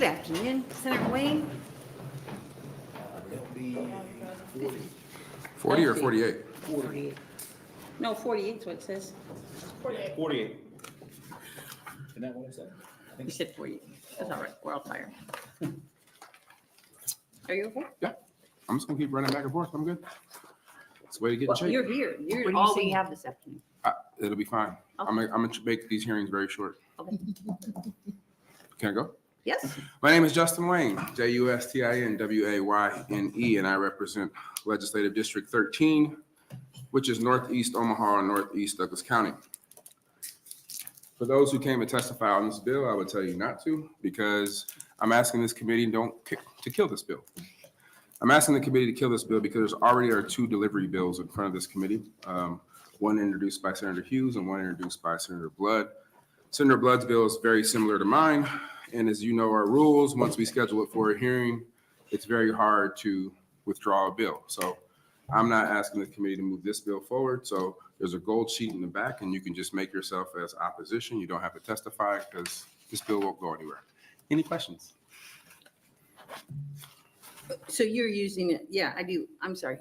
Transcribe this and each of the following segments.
Good afternoon, Senator Wayne. It'll be 40. 40 or 48? 48. No, 48 is what it says. 48. Isn't that what I said? You said 48. That's all right. We're all tired. Are you okay? Yeah. I'm just going to keep running back and forth. I'm good. It's a way to get in Well, shape. you're here. You're What do you all see? we have this afternoon. It'll be fine. Okay. I'm going to make these hearings very short. Okay. Can I go? Yes. My name is Justin Wayne, JUSTINWAYNE, and I represent Legislative District 13, which is Northeast Omaha and Northeast Douglas County. For those who came to testify on this bill, I would tell you not to, because I'm asking this committee to kill this bill. I'm asking the committee to kill this bill because there already are two delivery bills in front of this committee, one introduced by Senator Hughes and one introduced by Senator Blood. Senator Blood's bill is very similar to mine, and as you know our rules, once we schedule it for a hearing, it's very hard to withdraw a bill. So I'm not asking the committee to move this bill forward. So there's a gold sheet in the back, and you can just make yourself as opposition. You don't have to testify because this bill won't go anywhere. Any questions? So you're using it. Yeah, I do. I'm sorry.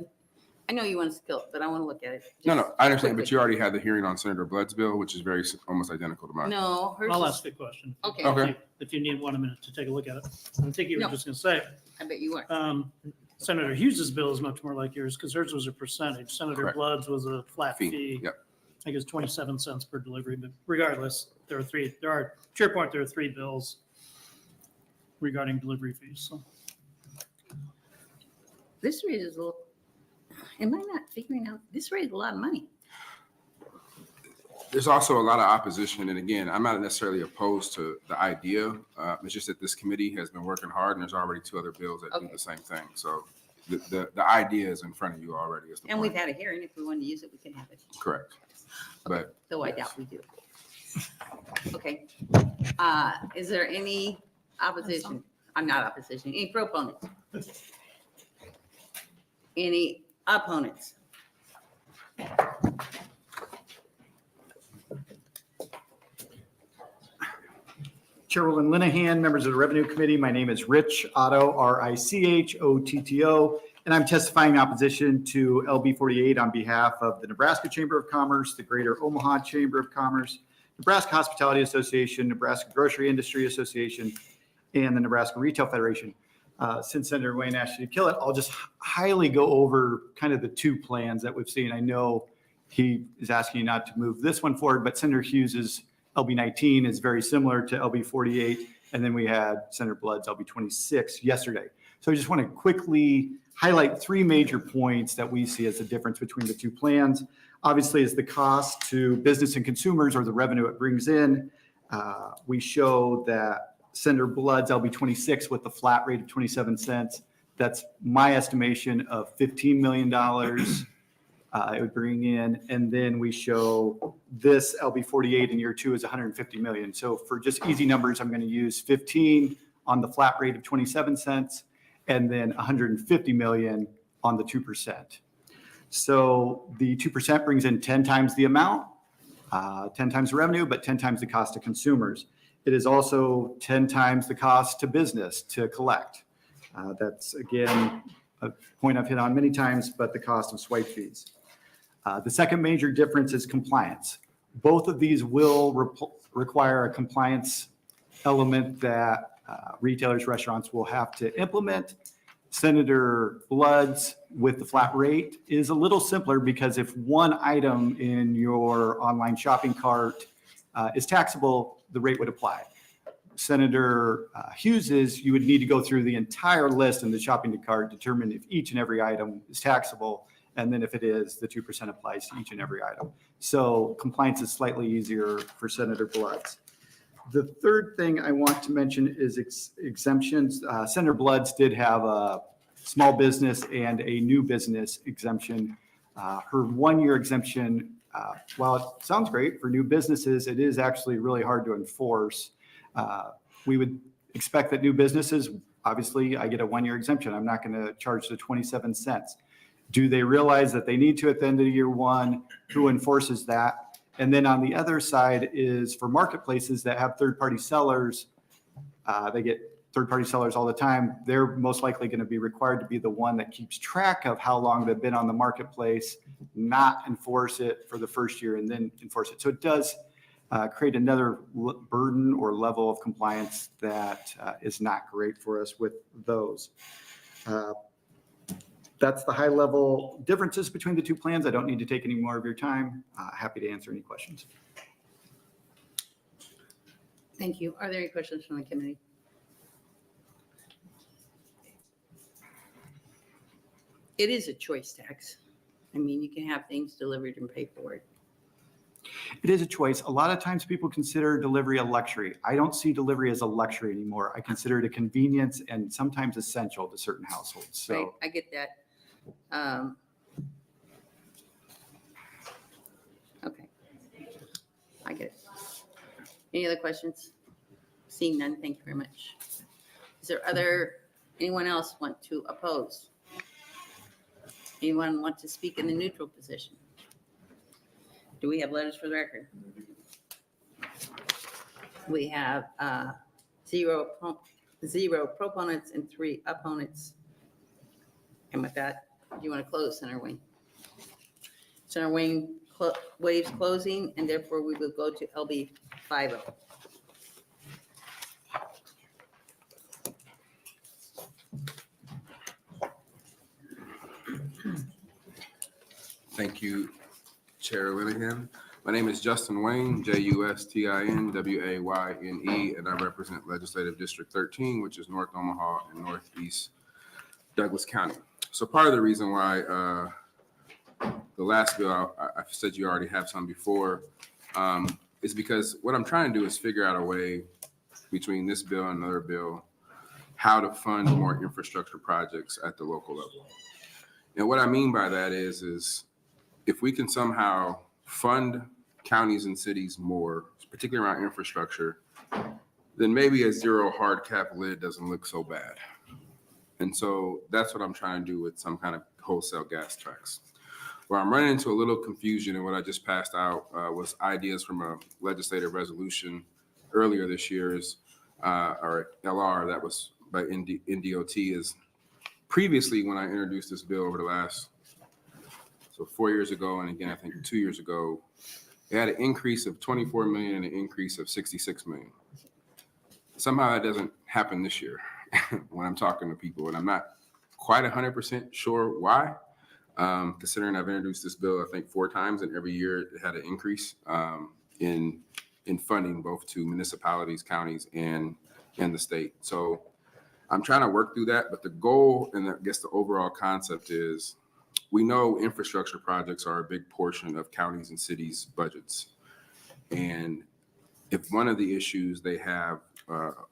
I know you want to kill it, but I want to look at it. No, I understand, quickly. but you already had the hearing on Senator Blood's bill, which is almost identical to mine. No, hers I'll is- ask a question. Okay. Okay. If you need 1 minute to take a look at it. I think you were No. just going to say, I bet you are. Senator Hughes's bill is much more like yours because hers was a percentage. Senator Correct. Blood's was a flat Fee, fee. yep. I think it's 27 cents per delivery, but regardless, to your point, there are three bills regarding delivery fees. So This raises a little, am I not figuring out? This raises a lot of money. There's also a lot of opposition, and again, I'm not necessarily opposed to the idea. It's just that this committee has been working hard, and there's already two other bills that do Okay. the same thing. So the idea is in front of you already. Is the And point. we've had a hearing. If we want to use it, we can have it. Correct. But Though I doubt we do. Okay. Is there any opposition? I'm not opposition. Any proponents? Any opponents? Chairwoman Linehan, members of the Revenue Committee, my name is Rich Otto, R-I-C-H-O-T-T-O, and I'm testifying in opposition to LB 48 on behalf of the Nebraska Chamber of Commerce, the Greater Omaha Chamber of Commerce, Nebraska Hospitality Association, Nebraska Grocery Industry Association, and the Nebraska Retail Federation. Since Senator Wayne asked you to kill it, I'll just highly go over kind of the two plans that we've seen. I know he is asking you not to move this one forward, but Senator Hughes's LB 19 is very similar to LB 48. And then we had Senator Blood's LB 26 yesterday. So I just want to quickly highlight three major points that we see as the difference between the two plans. Obviously, is the cost to business and consumers or the revenue it brings in. We show that Senator Blood's LB 26 with the flat rate of 27 cents. That's my estimation of $15 million. It would bring in, and then we show this LB 48 in year two is 150 million. So for just easy numbers, I'm going to use 15 on the flat rate of 27 cents, and then 150 million on the 2%. So the 2% brings in 10 times the amount, 10 times the revenue, but 10 times the cost to consumers. It is also 10 times the cost to business to collect. That's again a point I've hit on many times, but the cost of swipe fees. The second major difference is compliance. Both of these will require a compliance element that retailers, restaurants will have to implement. Senator Blood's with the flat rate is a little simpler because if one item in your online shopping cart is taxable, the rate would apply. Senator Hughes's, you would need to go through the entire list in the shopping cart, determine if each and every item is taxable. And then if it is, the 2% applies to each and every item. So compliance is slightly easier for Senator Blood's. The third thing I want to mention is exemptions. Senator Blood's did have a small business and a new business exemption. Her one-year exemption, while it sounds great for new businesses, it is actually really hard to enforce. We would expect that new businesses, obviously, I get a one-year exemption. I'm not going to charge the 27 cents. Do they realize that they need to at the end of year one? Who enforces that? And then on the other side is for marketplaces that have third-party sellers, they get third-party sellers all the time. They're most likely going to be required to be the one that keeps track of how long they've been on the marketplace, not enforce it for the first year and then enforce it. So it does create another burden or level of compliance that is not great for us with those. That's the high-level differences between the two plans. I don't need to take any more of your time. Happy to answer any questions. Thank you. Are there any questions from the committee? It is a choice tax. I mean, you can have things delivered and pay for it. It is a choice. A lot of times people consider delivery a luxury. I don't see delivery as a luxury anymore. I consider it a convenience and sometimes essential to certain households. So Right, I get that. Okay. I get it. Any other questions? Seeing none, thank you very much. Is there anyone else want to oppose? Anyone want to speak in the neutral position? Do we have letters for the record? We have 0 proponents and 3 opponents. And with that, do you want to close Center Wing? Center Wing waives closing, and therefore we will go to LB 50. Thank you, Chair Linehan. My name is Justin Wayne, JUSTIN WAYNE, and I represent Legislative District 13, which is North Omaha and Northeast Douglas County. So part of the reason why the last bill, I said you already have some before, is because what I'm trying to do is figure out a way between this bill and another bill, how to fund more infrastructure projects at the local level. And what I mean by that is if we can somehow fund counties and cities more, particularly around infrastructure, then maybe a 0 hard cap lid doesn't look so bad. And so that's what I'm trying to do with some kind of wholesale gas tax. Where I'm running into a little confusion, and what I just passed out was ideas from a legislative resolution earlier this year's, or LR, that was by NDOT, is previously when I introduced this bill over the last, so 4 years ago, and again, I think 2 years ago, it had an increase of 24 million and an increase of 66 million. Somehow that doesn't happen this year when I'm talking to people, and I'm not quite 100% sure why, considering I've introduced this bill, I think 4 times, and every year it had an increase in funding both to municipalities, counties, and the state. So I'm trying to work through that, but the goal and I guess the overall concept is we know infrastructure projects are a big portion of counties and cities' budgets. And if one of the issues they have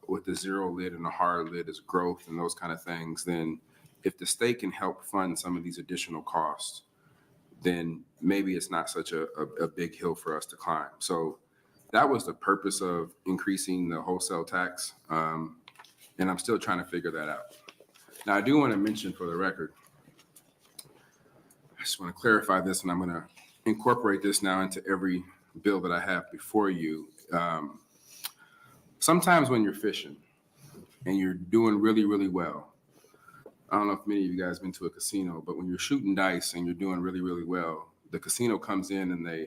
with the 0 lid and the hard lid is growth and those kind of things, then if the state can help fund some of these additional costs, then maybe it's not such a big hill for us to climb. So that was the purpose of increasing the wholesale tax. And I'm still trying to figure that out. Now, I do want to mention for the record, I just want to clarify this, and I'm going to incorporate this now into every bill that I have before you. Sometimes when you're fishing and you're doing really, really well, I don't know if many of you guys have been to a casino, but when you're shooting dice and you're doing really, really well, the casino comes in and they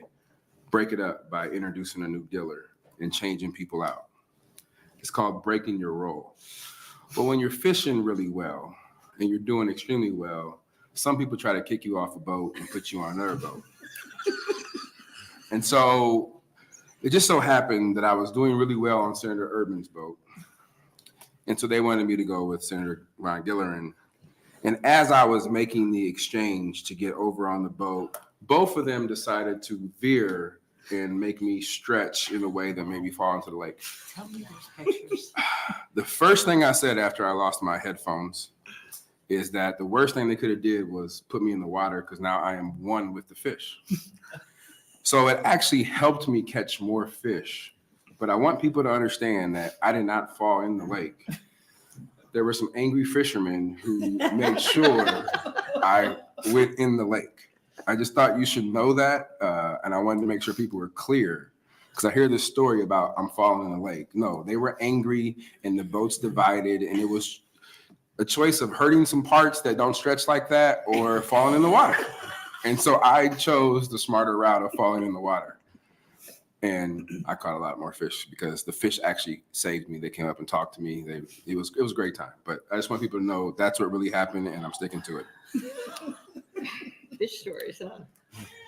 break it up by introducing a new dealer and changing people out. It's called breaking your role. But when you're fishing really well and you're doing extremely well, some people try to kick you off a boat and put you on another boat. And so it just so happened that I was doing really well on Senator Urban's boat. And so they wanted me to go with Senator Ron Gillerin. And as I was making the exchange to get over on the boat, both of them decided to veer and make me stretch in a way that made me fall into the lake. Tell me those pictures. The first thing I said after I lost my headphones is that the worst thing they could have did was put me in the water because now I am one with the fish. So it actually helped me catch more fish. But I want people to understand that I did not fall in the lake. There were some angry fishermen who made sure I went in the lake. I just thought you should know that. And I wanted to make sure people were clear Because I hear this story about I'm falling in the lake. No, they were angry and the boats divided, and it was a choice of hurting some parts that don't stretch like that or falling in the water. And so I chose the smarter route of falling in the water. And I caught a lot more fish because the fish actually saved me. They came up and talked to me. It was a great time. But I just want people to know that's what really happened, and I'm sticking to it. Fish stories,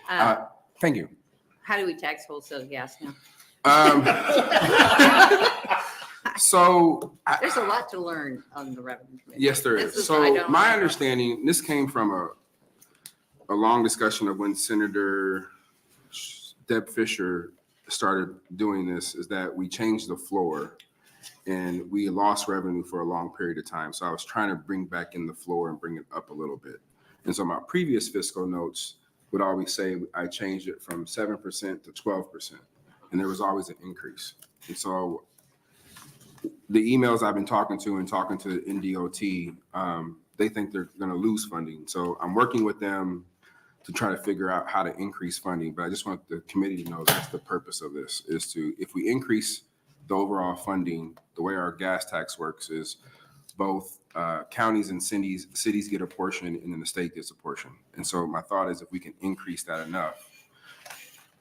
huh? Thank you. How do we tax wholesale gas now? So There's a lot to learn on the revenue committee. yes, there This is. I So don't my know. understanding, this came from a long discussion of when Senator Deb Fisher started doing this, is that we changed the floor and we lost revenue for a long period of time. So I was trying to bring back in the floor and bring it up a little bit. And so my previous fiscal notes would always say I changed it from 7% to 12%. And there was always an increase. And so the emails I've been talking to NDOT, they think they're going to lose funding. So I'm working with them to try to figure out how to increase funding. But I just want the committee to know that's the purpose of this, is to, if we increase the overall funding, the way our gas tax works is both counties and cities get a portion and then the state gets a portion. And so my thought is if we can increase that enough,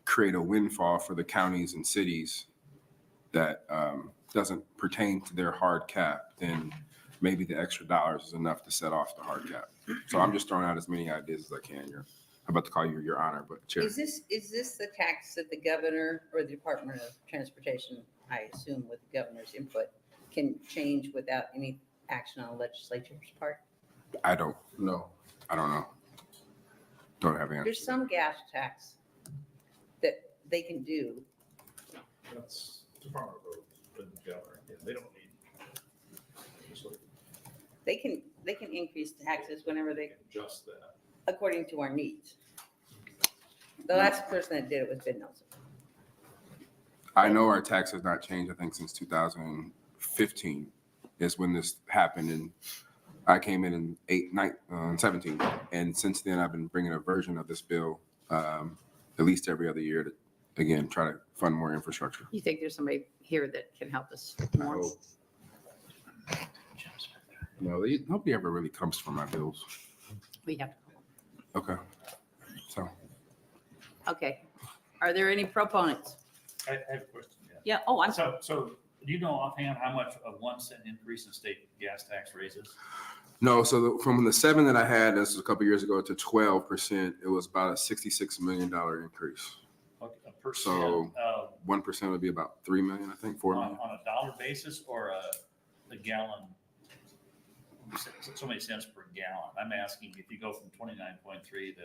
create a windfall for the counties and cities that doesn't pertain to their hard cap, then maybe the extra dollars is enough to set off the hard cap. So I'm just throwing out as many ideas as I can. I'm about to call you Your Honor, but Chair. Is this the tax that the governor or the Department of Transportation, I assume with the governor's input, can change without any action on the legislature's part? I don't know. I don't know. Don't have the answer. There's some gas tax that they can do. That's Department of Roads, and the governor, yeah, they don't need. They can increase taxes whenever they, Adjust that. according to our needs. The last person that did it was Ben Nelson. I know our tax has not changed, I think, since 2015 is when this happened. And I came in 17. And since then, I've been bringing a version of this bill at least every other year to, again, try to fund more infrastructure. You think there's somebody here that can help us I more? hope. No, nobody ever really comes for my bills. We have, Okay. So, okay. Are there any proponents? I have a question. Yeah, oh, I'm sorry. So do you know offhand how much a 1 cent increase in state gas tax raises? no, so from the 7 that I had, this was a couple years ago, to 12%, it was about a $66 million increase. Okay, a percent, So 1% would be about 3 million, I think, 4 million. on a dollar basis or a gallon? So many cents per gallon. I'm asking if you go from 29.3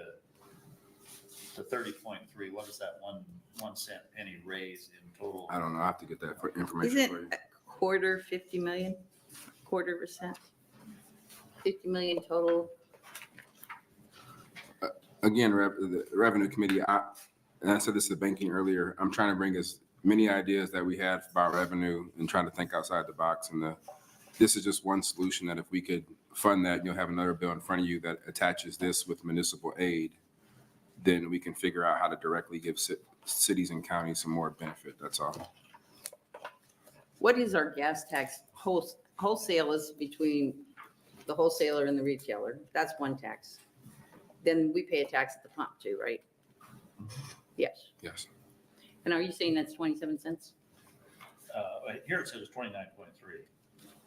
to 30.3, what is that 1 cent penny raise in total? I don't know. I have to get that information Isn't for you. a quarter 50 million? Quarter percent? 50 million total? Again, the revenue committee, and I said this to banking earlier, I'm trying to bring as many ideas that we had about revenue and trying to think outside the box. And this is just one solution that if we could fund that, you'll have another bill in front of you that attaches this with municipal aid, then we can figure out how to directly give cities and counties some more benefit. That's all. What is our gas tax? Wholesale is between the wholesaler and the retailer. That's one tax. Then we pay a tax at the pump too, right? Yes. Yes. And are you saying that's 27 cents? Here it says 29.3,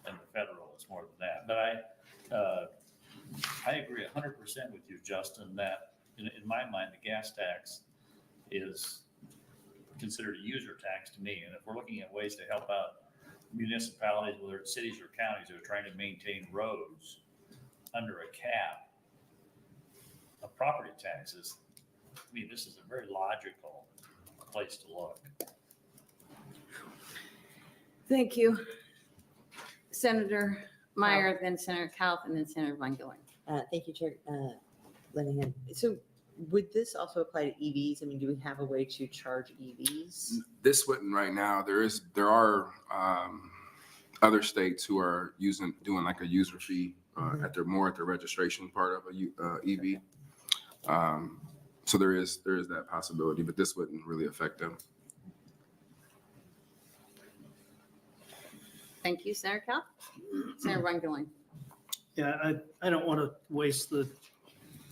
and the federal is more than that. But I agree 100% with you, Justin, that in my mind, the gas tax is considered a user tax to me. And if we're looking at ways to help out municipalities, whether it's cities or counties that are trying to maintain roads under a cap of property taxes, I mean, this is a very logical place to look. Thank you. Senator Meyer, then Senator Kauth, and then Senator Von Gillen. Thank you, Chair Lenahan. So would this also apply to EVs? I mean, do we have a way to charge EVs? This wouldn't right now. There are other states who are doing like a user fee at the registration part of a EV. So there is that possibility, but this wouldn't really affect them. Thank you, Senator Kauth. Senator Reingold. Yeah, I don't want to waste the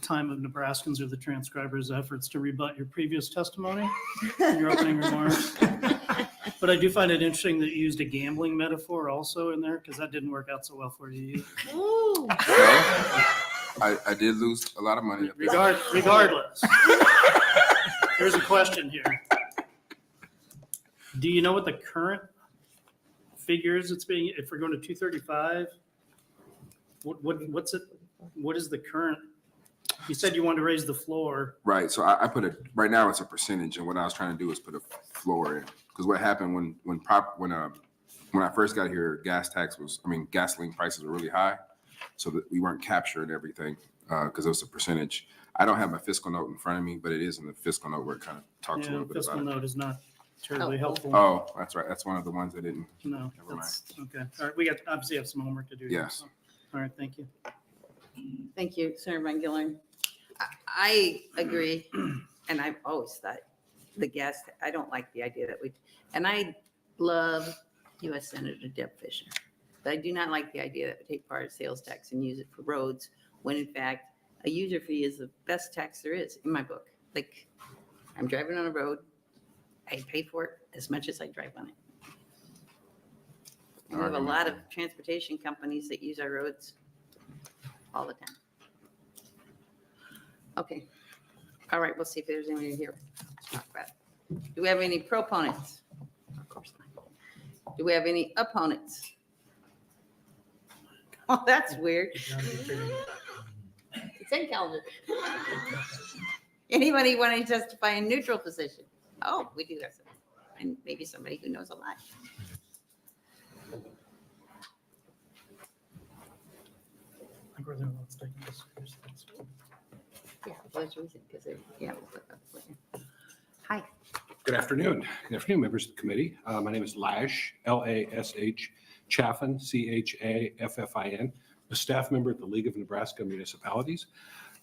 time of Nebraskans or the transcribers' efforts to rebut your previous testimony, your opening remarks. But I do find it interesting that you used a gambling metaphor also in there, because that didn't work out so well for you. Ooh. I did lose a lot of money. Regardless, there's a question here. Do you know what the current figure is it's being, if we're going to 235? What's it, what is the current? You said you wanted to raise the floor. Right, so I put right now it's a percentage, and what I was trying to do is put a floor in. Because what happened when I first got here, gasoline prices were really high, so that we weren't capturing everything because it was a percentage. I don't have my fiscal note in front of me, but it is in the fiscal note where it kind of talks a Yeah, little bit fiscal about it. note is not terribly helpful. Oh, that's right. That's one of the ones I didn't. No, Never mind. that's, okay. All right, we got, obviously have some homework to do. here, Yes. so. All right, thank you. Thank you, Senator Reingold. I agree, and I've always thought I don't like the idea that and I love U.S. Senator Deb Fisher, but I do not like the idea that we take part of sales tax and use it for roads, when in fact, a user fee is the best tax there is, in my book. Like, I'm driving on a road, I pay for it as much as I drive on it. We have a lot of transportation companies that use our roads all the time. Okay. All right, we'll see if there's anyone here to talk about it. Do we have any proponents? Of course not. Do we have any opponents? Oh, that's weird. Consent calendar. Anybody want to testify in neutral position? Oh, we do have some. And maybe somebody who knows a lot. I think we're the only ones taking this seriously. Yeah, well, that's reason, because yeah. We'll put that later. Hi. Good afternoon. Good afternoon, members of the committee. My name is Lash, L-A-S-H, Chaffin, C-H-A-F-F-I-N, a staff member at the League of Nebraska Municipalities.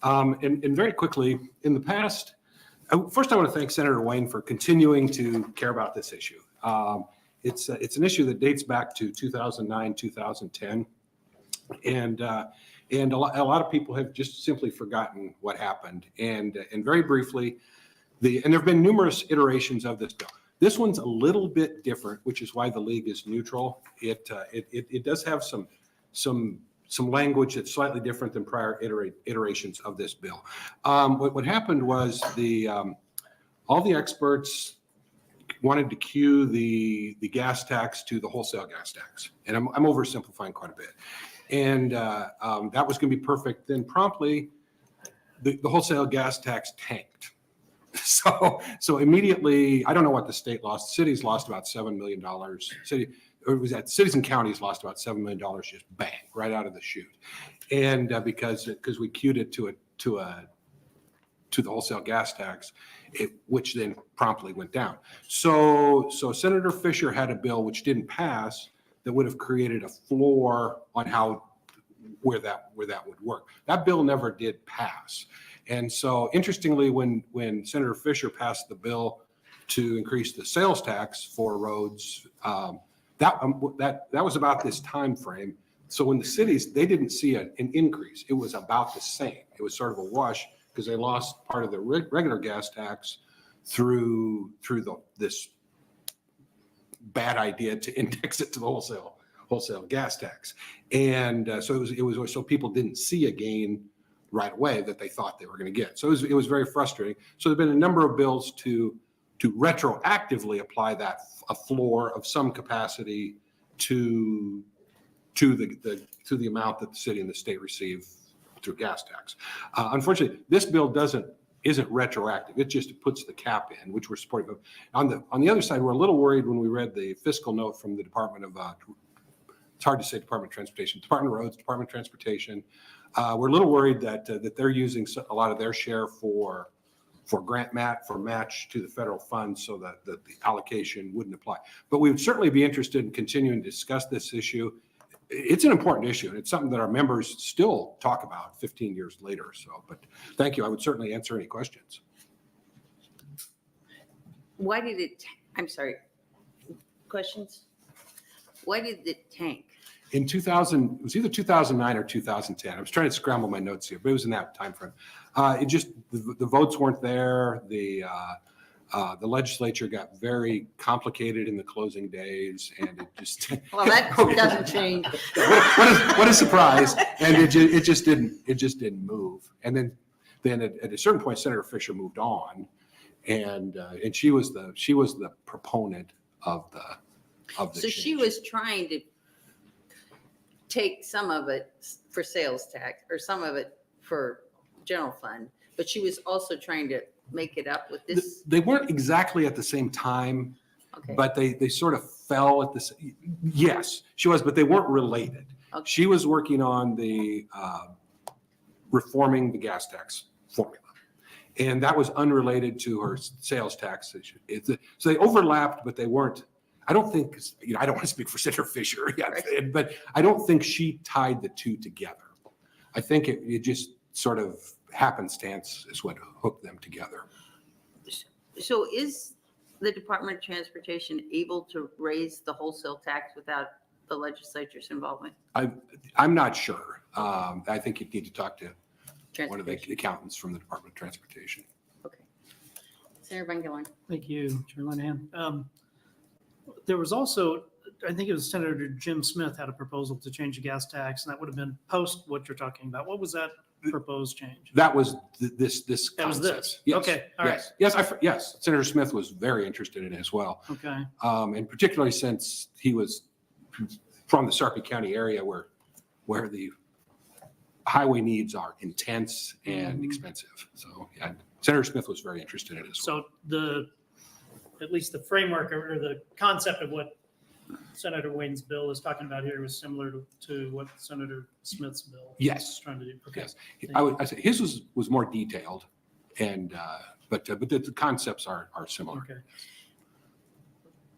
And very quickly, in the past, first I want to thank Senator Wayne for continuing to care about this issue. It's an issue that dates back to 2009, 2010. And a lot of people have just simply forgotten what happened. And very briefly, and there have been numerous iterations of this bill. This one's a little bit different, which is why the league is neutral. It does have some language that's slightly different than prior iterations of this bill. What happened was all the experts wanted to cue the gas tax to the wholesale gas tax, and I'm oversimplifying quite a bit. And that was going to be perfect. Then promptly, the wholesale gas tax tanked. So immediately, I don't know what the state lost. Cities lost about $7 million. Cities and counties lost about $7 million just bang right out of the chute, and because we cued it to the wholesale gas tax, which then promptly went down. So Senator Fisher had a bill which didn't pass that would have created a floor on where that would work. That bill never did pass. And so interestingly, when Senator Fisher passed the bill to increase the sales tax for roads, that was about this time frame. So when the cities, they didn't see an increase. It was about the same. It was sort of a wash because they lost part of the regular gas tax through this bad idea to index it to the wholesale gas tax. And so it was so people didn't see a gain right away that they thought they were going to get. So it was very frustrating. So there've been a number of bills to retroactively apply a floor of some capacity to the amount that the city and the state receive through gas tax. Unfortunately, this bill isn't retroactive. It just puts the cap in, which we're supporting. On the other side, we're a little worried when we read the fiscal note from the Department of it's hard to say Department of Transportation, Department of Roads, Department of Transportation. We're a little worried that they're using a lot of their share for match to the federal funds, so that the allocation wouldn't apply. But we would certainly be interested in continuing to discuss this issue. It's an important issue, and it's something that our members still talk about 15 years later. So, but thank you. I would certainly answer any questions. Why did I'm sorry, questions? Why did it tank? In 2000, it was either 2009 or 2010. I was trying to scramble my notes here, but it was in that time frame. It just, the votes weren't there. The legislature got very complicated in the closing days, and it just. Well, that doesn't change. What a surprise. And it just didn't move. And then at a certain point, Senator Fisher moved on, and she was the proponent of the So she change. was trying to take some of it for sales tax or some of it for general fund, but she was also trying to make it up with this. They weren't exactly at the same time, Okay. but they sort of fell at the, yes, she was, but they weren't related. Okay. She was working on the reforming the gas tax formula. And that was unrelated to her sales tax issue. So they overlapped, but they weren't, I don't think, I don't want to speak for Senator Fisher, Right. but I don't think she tied the two together. I think it just sort of happenstance is what hooked them together. So is the Department of Transportation able to raise the wholesale tax without the legislature's involvement? I'm not sure. I think you'd need to talk to one of the Transportation. accountants from the Department of Transportation. Okay. Senator Van Gillen. Thank you, Chair Linehan. There was also, I think it was Senator Jim Smith had a proposal to change the gas tax, and that would have been post what you're talking about. What was that proposed change? That was this That was concept. this? Yes, Okay, all right. yes. Senator Smith was very interested in it as well. Okay, And particularly since he was from the Sarpy County area where the highway needs are intense and expensive. So yeah, Senator Smith was very interested in it as well. so at least the framework or the concept of what Senator Wayne's bill is talking about here was similar to what Senator Smith's bill Yes. is trying to do. Okay. Yes, I say his was more detailed, and but the concepts are similar. Okay.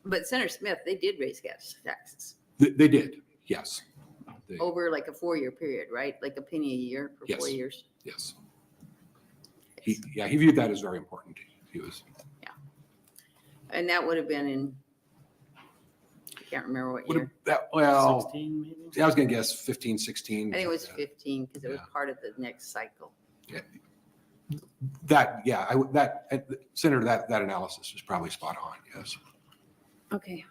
But Senator Smith, they did raise gas taxes They did, yes. over like a 4-year period, right? Like a penny a year for Yes. 4 years. Yes. He viewed that as very important. He was, And that would have been in, I can't remember what year. well, 16 maybe? I was gonna guess 15, 16. I think it was 15 because it was Yeah. part of the next cycle. Senator, that analysis is probably spot on, yes. Okay.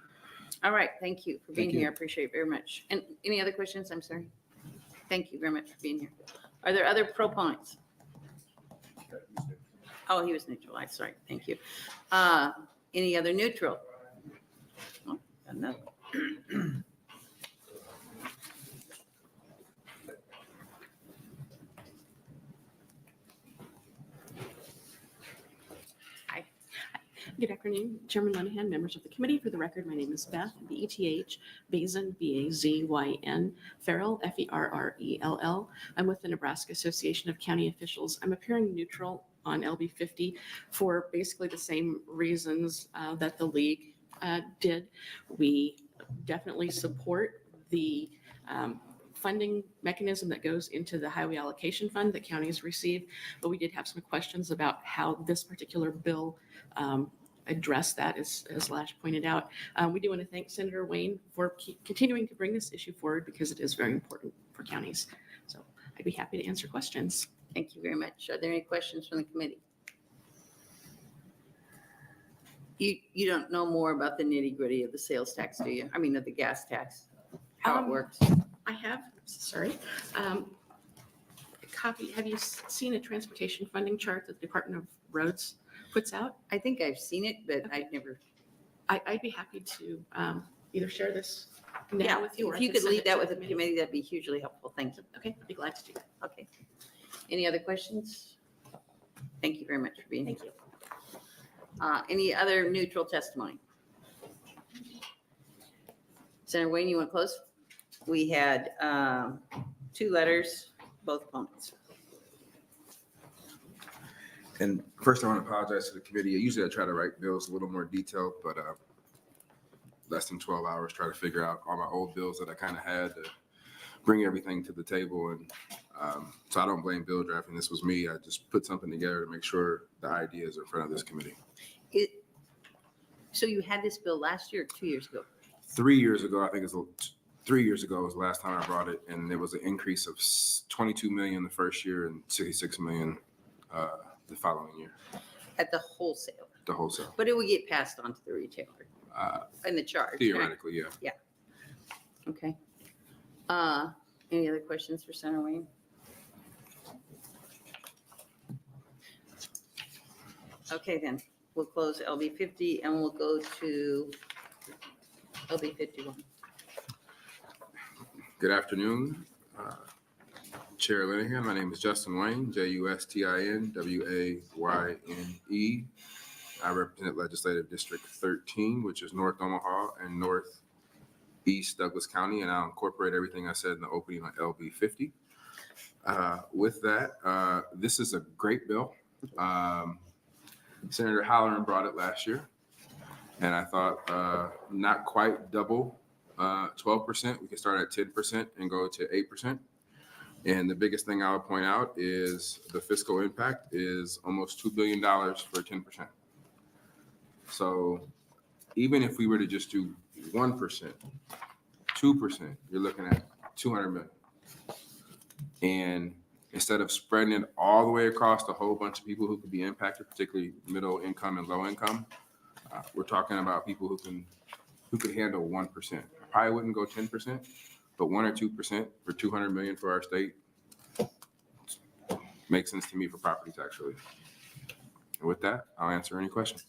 All right. Thank you for being Thank you. here. I appreciate it very much. And any other questions? I'm sorry. Thank you very much for being here. Are there other proponents? Oh, he was neutral. I'm sorry. Thank you. Any other neutral? Oh, another. Good afternoon, Chairman Linehan, members of the committee. For the record, my name is Beth, B-E-T-H, Bazin, B-A-Z-Y-N, Farrell, F-E-R-R-E-L-L. I'm with the Nebraska Association of County Officials. I'm appearing neutral on LB 50 for basically the same reasons that the league did. We definitely support the funding mechanism that goes into the highway allocation fund that counties receive, but we did have some questions about how this particular bill address that, as Lash pointed out. We do want to thank Senator Wayne for continuing to bring this issue forward because it is very important for counties. So I'd be happy to answer questions. Thank you very much. Are there any questions from the committee? You don't know more about the nitty gritty of the sales tax, do you? I mean, of the gas tax, how it works? I have, sorry, a copy. Have you seen a transportation funding chart that the Department of Roads puts out? I think I've seen it, but I've never. I'd be happy to either share this now with you. or I If you can could send leave it to that with the committee. committee, that'd be hugely helpful. Thank you. Okay, I'd be glad to do that. Okay. Any other questions? Thank you very much for being here. Thank you. Any other neutral testimony? Senator Wayne, you want to close? We had 2 letters, both opponents. And first, I want to apologize to the committee. Usually I try to write bills a little more detailed, but less than 12 hours, try to figure out all my old bills that I kind of had to bring everything to the table. And so I don't blame bill drafting. This was me. I just put something together to make sure the ideas are in front of this committee. So you had this bill last year or 2 years ago? 3 years ago, I think it's 3 years ago was the last time I brought it, and there was an increase of 22 million the first year and 66 million the following year, At the wholesale, the wholesale. but it would get passed on to the retailer in the charge. correct? Theoretically, yeah. Okay. Any other questions for Senator Wayne? Okay, then, we'll close LB 50 and we'll go to LB 51. Good afternoon, Chair Linehan. My name is Justin Wayne, Justin Wayne. I represent Legislative District 13, which is North Omaha and Northeast Douglas County, and I'll incorporate everything I said in the opening on LB 50. With that, this is a great bill. Senator Halloran brought it last year, and I thought not quite double 12%. We can start at 10% and go to 8%. And the biggest thing I would point out is the fiscal impact is almost $2 billion for 10%. So even if we were to just do 1%, 2%, you're looking at 200 million. And instead of spreading it all the way across a whole bunch of people who could be impacted, particularly middle income and low income, we're talking about people who could handle 1%. I probably wouldn't go 10%, but 1 or 2% for 200 million for our state makes sense to me for property tax relief. And with that, I'll answer any questions.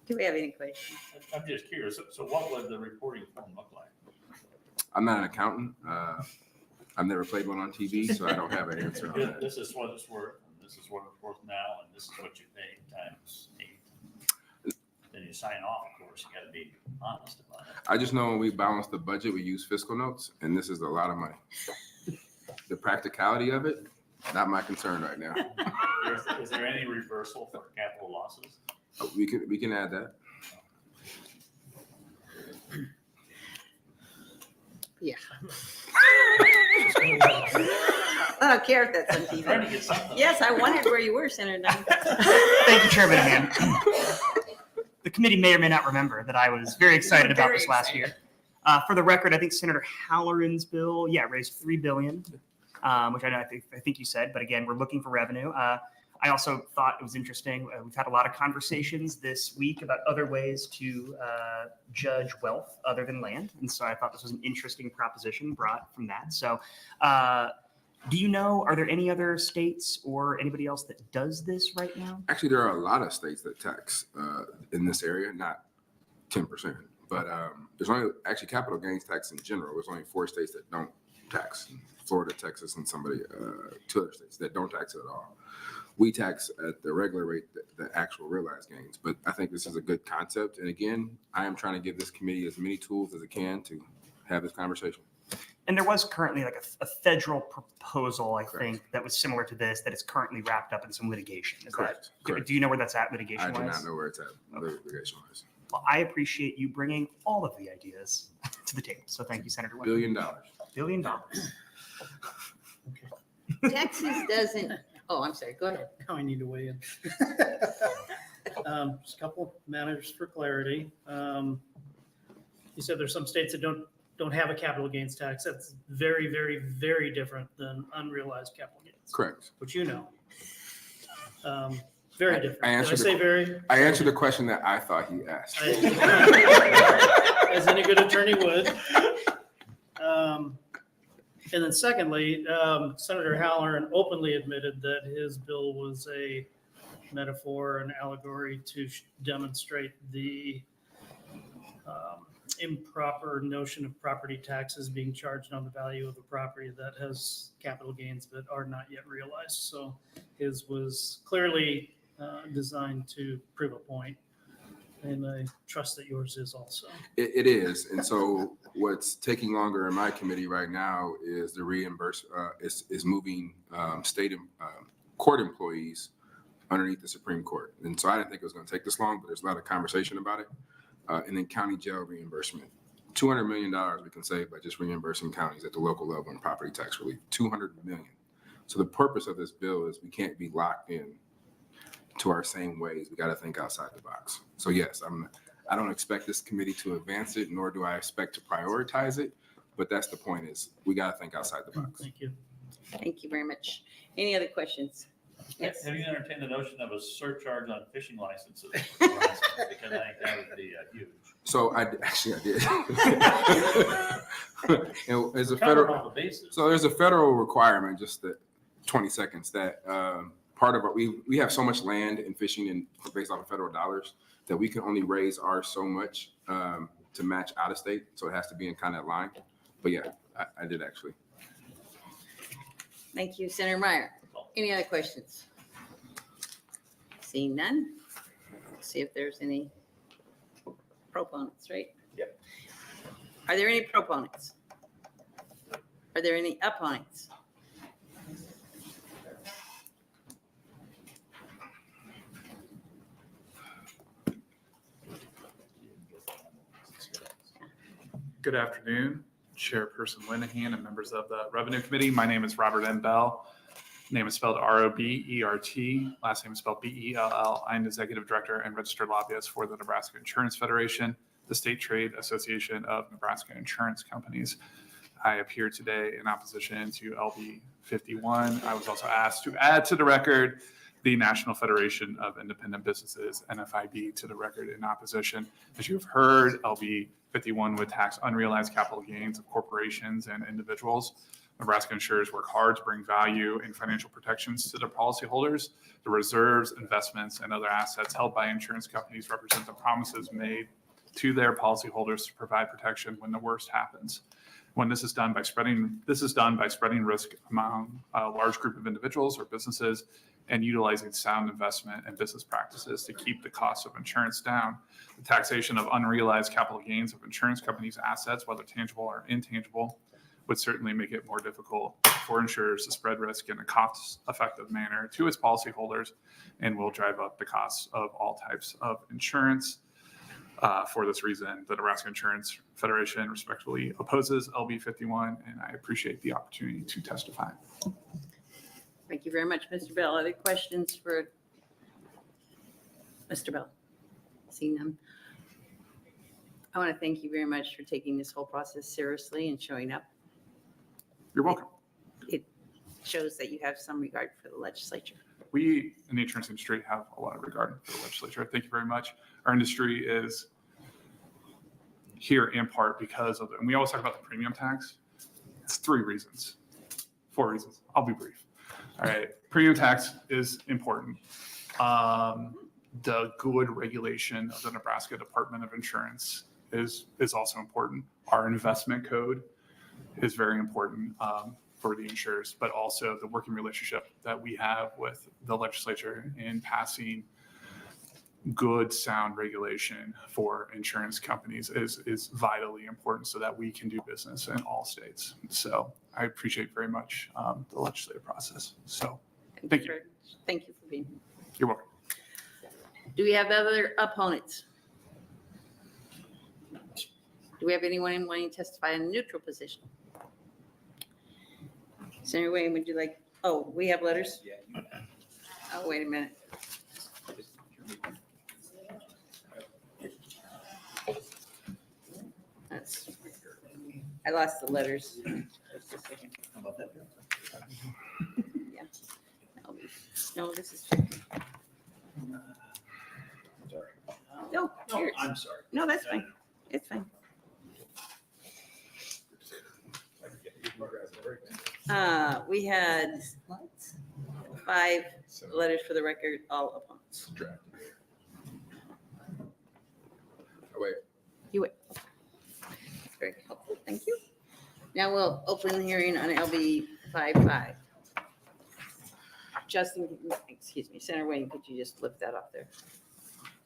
Do we have any questions? I'm just curious, so what would the reporting form look like? I'm not an accountant. I've never played one on TV, so I don't have an answer on that. This is what it's worth, and this is what it's worth now, and this is what you pay times 8. Then you sign off, of course, you gotta be honest about it. I just know when we balance the budget, we use fiscal notes, and this is a lot of money. The practicality of it, not my concern right now. Is there any reversal for capital losses? We can add that. Yeah. I don't care if that's on Trying to TV. get something. Yes, I wondered where you were, Senator Dunn. Thank you, Chairman Hand. The committee may or may not remember that I was very excited about Very this last year. For the record, I think Senator Halloran's bill, raised $3 billion, which I think you said, but again, we're looking for revenue. I also thought it was interesting. We've had a lot of conversations this week about other ways to judge wealth other than land. And so I thought this was an interesting proposition brought from that. So do you know, are there any other states or anybody else that does this right now? Actually, there are a lot of states that tax in this area, not 10%. But there's only actually capital gains tax in general. There's only 4 states that don't tax: Florida, Texas, and 2 other states that don't tax it at all. We tax at the regular rate, the actual realized gains. But I think this is a good concept. And again, I am trying to give this committee as many tools as it can to have this conversation. And there was currently like a federal proposal, I Correct. think, that was similar to this, that is currently wrapped up in some litigation. Is Correct. that, Correct. do you know where that's at I litigation-wise? do not know where it's at, litigation-wise. Well, I appreciate you bringing all of the ideas to the table. So thank you, Senator Wayne. $1 billion. $1 billion. Texas doesn't, oh, I'm sorry, go ahead. Now I need to weigh in. Just a couple matters for clarity. You said there's some states that don't have a capital gains tax. That's very, very, very different than unrealized capital gains, Correct. which you know. Very different. I Did I answered say very? I answered the question that I thought he asked. As any good attorney would. And then secondly, Senator Halloran openly admitted that his bill was a metaphor, an allegory to demonstrate the improper notion of property taxes being charged on the value of a property that has capital gains that are not yet realized. So his was clearly designed to prove a point. And I trust that yours is also. It is. And so what's taking longer in my committee right now is the is moving state court employees underneath the Supreme Court. And so I didn't think it was going to take this long, but there's a lot of conversation about it. And then county jail reimbursement. $200 million we can save by just reimbursing counties at the local level in property tax relief. $200 million. So the purpose of this bill is we can't be locked in to our same ways. We got to think outside the box. So yes, I don't expect this committee to advance it, nor do I expect to prioritize it. But that's the point, is we got to think outside the box. Thank you. Thank you very much. Any other questions? Yes. Have you entertained the notion of a surcharge on fishing licenses? Because I think that would be huge. So I did. And there's a Cover federal, all the bases. so there's a federal requirement, just that 20 seconds, that part of it, we have so much land in fishing and based off of federal dollars that we can only raise ours so much to match out of state. So it has to be in kind of line. But yeah, I did actually. Thank you, Senator Meyer. Any other questions? Seeing none. See if there's any proponents, right? Yep. Are there any proponents? Are there any opponents? Good afternoon, Chairperson Linehan and members of the Revenue Committee. My name is Robert M. Bell. Name is spelled R-O-B-E-R-T. Last name is spelled B-E-L-L. I'm Executive Director and Registered Lobbyist for the Nebraska Insurance Federation, the State Trade Association of Nebraska Insurance Companies. I appear today in opposition to LB 51. I was also asked to add to the record the National Federation of Independent Businesses, NFIB, to the record in opposition. As you've heard, LB 51 would tax unrealized capital gains of corporations and individuals. Nebraska insurers work hard to bring value and financial protections to their policyholders. The reserves, investments, and other assets held by insurance companies represent the promises made to their policyholders to provide protection when the worst happens. When this is done by spreading risk among a large group of individuals or businesses and utilizing sound investment and business practices to keep the cost of insurance down. The taxation of unrealized capital gains of insurance companies' assets, whether tangible or intangible, would certainly make it more difficult for insurers to spread risk in a cost-effective manner to its policyholders and will drive up the costs of all types of insurance. For this reason, the Nebraska Insurance Federation respectfully opposes LB 51, and I appreciate the opportunity to testify. Thank you very much, Mr. Bell. Other questions for Mr. Bell? Seeing none. I want to thank you very much for taking this whole process seriously and showing up. You're welcome. It shows that you have some regard for the legislature. We in the insurance industry have a lot of regard for the legislature. Thank you very much. Our industry is here in part because of, and we always talk about the premium tax. It's 4 reasons. I'll be brief. All right. Premium tax is important. The good regulation of the Nebraska Department of Insurance is also important. Our investment code is very important for the insurers, but also the working relationship that we have with the legislature in passing good, sound regulation for insurance companies is vitally important so that we can do business in all states. So I appreciate very much the legislative process. So thank you. Thank you for being here. You're welcome. Do we have other opponents? Do we have anyone wanting to testify in a neutral position? Senator Wayne, would you like, oh, we have letters? Yeah. Oh, wait a minute. I lost the letters. How about that? Yeah. No, this is, Sorry. no, here. I'm sorry. No, that's fine. It's fine. We had 5 letters for the record, all opponents. Oh, wait. You wait. That's very helpful. Thank you. Now we'll open the hearing on LB 55. Justin, excuse me, Senator Wayne, could you just lift that up there?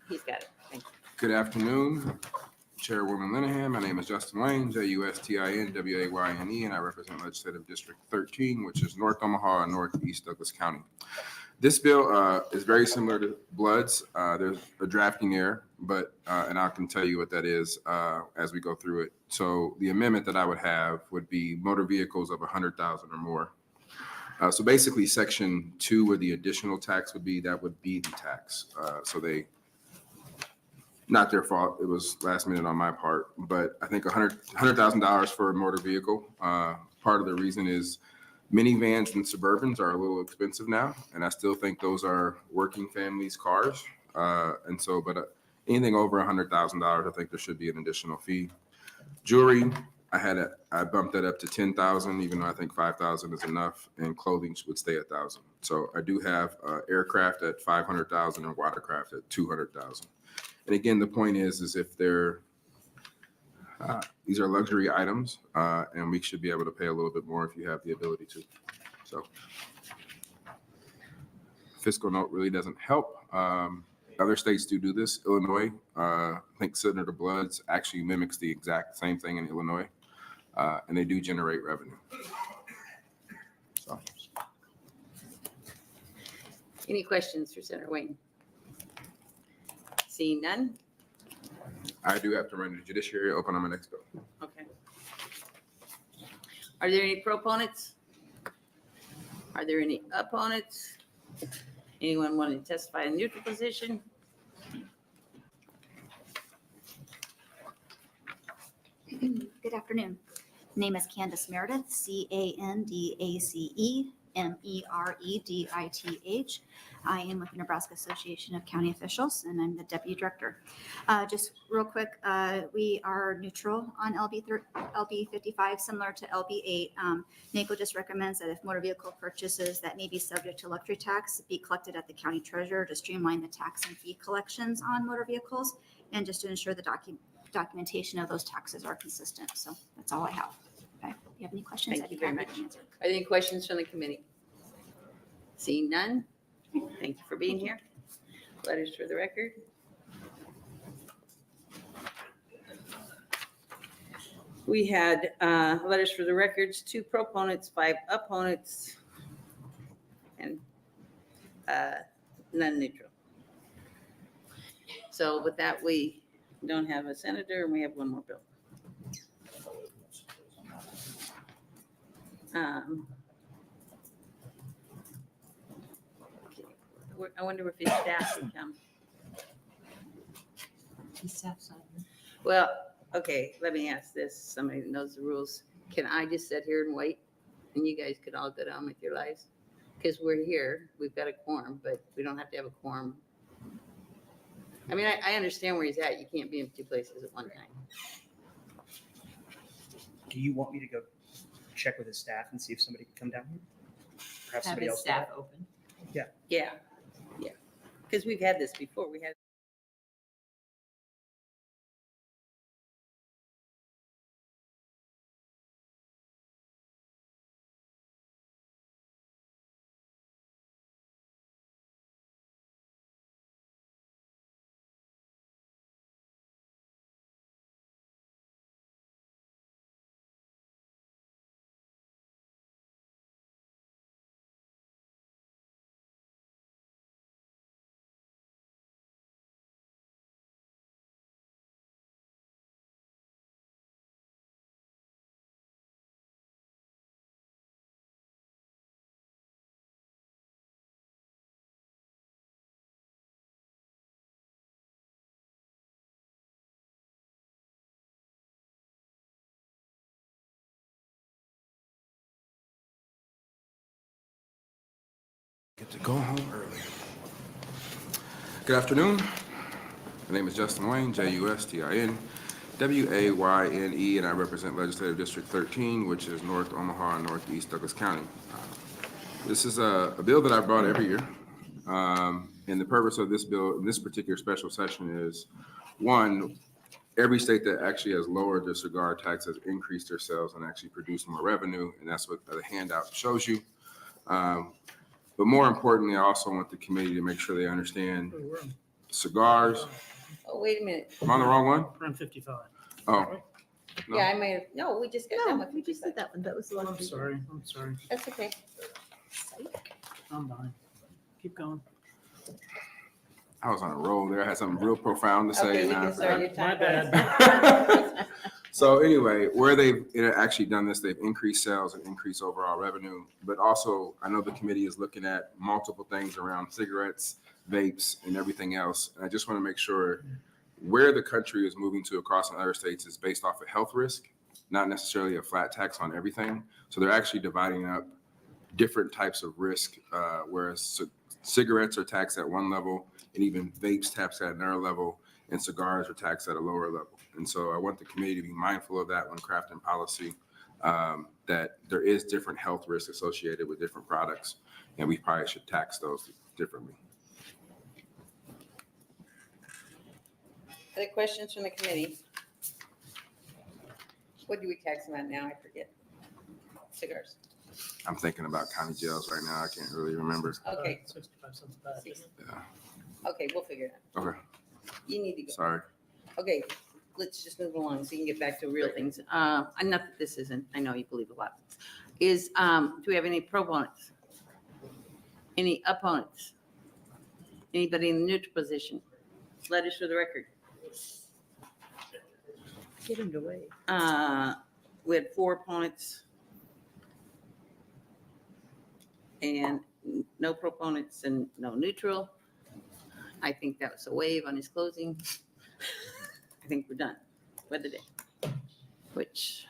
He's got it. Thank you. Good afternoon, Chairwoman Linehan. My name is Justin Wayne, Justin-Wayne, and I represent Legislative District 13, which is North Omaha and Northeast Douglas County. This bill is very similar to Blood's. There's a drafting error, but and I can tell you what that is as we go through it. So the amendment that I would have would be motor vehicles of 100,000 or more. So basically, Section 2, where the additional tax would be, that would be the tax. So they Not their fault. It was last minute on my part, but I think $100,000 for a motor vehicle. Part of the reason is minivans and Suburbans are a little expensive now, and I still think those are working families' cars. But anything over $100,000, I think there should be an additional fee. Jewelry, I bumped that up to 10,000, even though I think 5,000 is enough, and clothing would stay 1,000. So I do have aircraft at 500,000 and watercraft at 200,000. And again, the point is if these are luxury items, and we should be able to pay a little bit more if you have the ability to. So fiscal note really doesn't help. Other states do this. Illinois, I think Senator Bloods actually mimics the exact same thing in Illinois, and they do generate revenue. So. Any questions for Senator Wayne? Seeing none? I do have to run the judiciary, open on my next bill. Okay. Are there any proponents? Are there any opponents? Anyone wanting to testify in neutral position? Good afternoon. Name is Candace Meredith, CANDACE I am with the Nebraska Association of County Officials, and I'm the Deputy Director. Just real quick, we are neutral on LB 55, similar to LB 8. NACO just recommends that if motor vehicle purchases that may be subject to luxury tax be collected at the county treasurer to streamline the tax and fee collections on motor vehicles, and just to ensure the documentation of those taxes are consistent. So that's all I have. Okay. If you have any questions, Thank I'd you be very happy much. to answer. Are there any questions from the committee? Seeing none? Thank you for being here. Letters for the record. We had letters for the records, 2 proponents, 5 opponents, and none neutral. So with that, we don't have a senator, and we have one more bill. I wonder if his staff would come. Well, okay, let me ask this, somebody that knows the rules. Can I just sit here and wait, and you guys could all go down with your lives? Because we're here, we've got a quorum, but we don't have to have a quorum. I mean, I understand where he's at. You can't be in 2 places at one time. Do you want me to go check with his staff and see if somebody can come down here? Or have Have somebody his else do staff that? open. Yeah. Because we've had this before. We had. Get to go home early. Good afternoon. My name is Justin Wayne, Justin Wayne, and I represent Legislative District 13, which is North Omaha and Northeast Douglas County. This is a bill that I brought every year. And the purpose of this bill in this particular special session is, one, every state that actually has lowered their cigar tax has increased their sales and actually produced more revenue, and that's what the handout shows you. But more importantly, I also want the committee to make sure they understand cigars. Oh, wait a minute. Am I on the wrong one? Around 55. Oh. No. Yeah, I may have, no, we just got done No, with we just did that one. That was the one. I'm sorry. That's okay. I'm behind. Keep going. I was on a roll there. I had something real profound to say. Okay, you and I can start your forgot. time. My bad. So anyway, where they've actually done this, they've increased sales and increased overall revenue. But also, I know the committee is looking at multiple things around cigarettes, vapes, and everything else. And I just want to make sure where the country is moving to across in other states is based off of health risk, not necessarily a flat tax on everything. So they're actually dividing up different types of risk, whereas cigarettes are taxed at one level, and even vapes taxed at another level, and cigars are taxed at a lower level. And so I want the committee to be mindful of that when crafting policy, that there is different health risks associated with different products, and we probably should tax those differently. Other questions from the committee? What do we tax them at now? I forget. Cigars. I'm thinking about county jails right now. I can't really remember. Okay. 65 cents a bag. Yeah. Okay, we'll figure it out. Okay, You need to go. sorry. Okay, let's just move along so you can get back to real things. Enough that this isn't, I know you believe a lot. Is, do we have any proponents? Any opponents? Anybody in the neutral position? Letters for the record. Get him to wait. We had 4 opponents. And no proponents and no neutral. I think that was a wave on his closing. I think we're done for the day, which